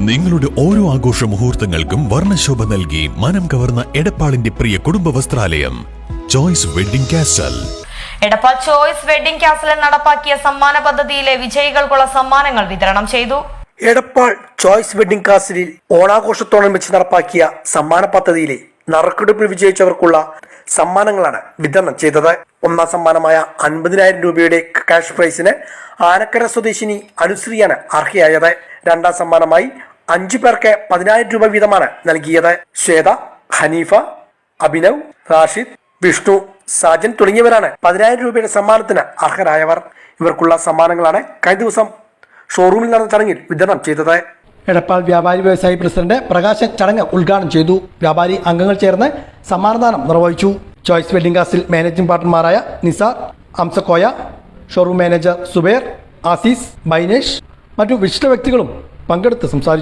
നിങ്ങളുടെ ഓരോ ആഘോഷ മുഹൂർത്തങ്ങൾക്കും വർണ്ണശോഭ നൽകി മനം കവർന്ന എടപ്പാളിന്റെ പ്രിയ കുടുംബ വസ്ത്രാലയം Choice Wedding Castle. Edappal Choice Wedding കാസലിൽ നടപ്പാക്കിയ സമ്മാന പദ്ധതിയിലെ വിജയികൾക്കുള്ള സമ്മാനങ്ങൾ വിതരണം ചെയ്തു. എടപ്പാൾ ചോയ്സ് വെഡിംഗ് കാസലിൽ ഓണാഘോഷത്തോടനുബന്ധിച്ച് നടപ്പാക്കിയ സമ്മാന പദ്ധതിയിലെ നറുക്കെടുപ്പിൽ വിജയിച്ചവർക്കുള്ള സമ്മാനങ്ങളാണ് വിതരണം ചെയ്തത്. ഒന്നാം സമ്മാനമായ 50,000 രൂപയുടെ ക്യാഷ് പ്രൈസിന് ആനക്കര സ്വദേശിനി അനുശ്രീയാണ് അർഹയായത്. രണ്ടാം സമ്മാനമായി 5 പേർക്ക് 10,000 രൂപ വീതമാണ് നൽകിയത്. ശ്വേത, ഹനീഫ, അഭിനവ്, റാഷിദ്, വിഷ്ണു, സാജൻ തുടങ്ങിയവരാണ് 10,000 രൂപയുടെ സമ്മാനത്തിന് അർഹരായവർ. ഇവർക്കുള്ള സമ്മാനങ്ങളാണ് കഴിഞ്ഞ ദിവസം ഷോറൂമിൽ നടന്ന ചടങ്ങിൽ വിതരണം ചെയ്തത്. എടപ്പാൾ വ്യാപാരി വ്യവസായി പ്രസിഡന്റ് പ്രകാശൻ ചടങ്ങ് ഉദ്ഘാടനം ചെയ്തു. വ്യാപാരി അംഗങ്ങൾ ചേർന്ന് സമ്മാനദാനം നിർവഹിച്ചു. ചോയ്സ് വെഡിംഗ് കാസിൽ മാനേജിംഗ് പാർട്ണർമാരായ നിസാർ, അംസക്കോയ, ഷോറൂം മാനേജർ സുബൈർ, ആസീസ്, ബൈനേഷ് മറ്റു വിശിഷ്ട വ്യക്തികളും പങ്കെടുത്ത് സംസാരിച്ചു.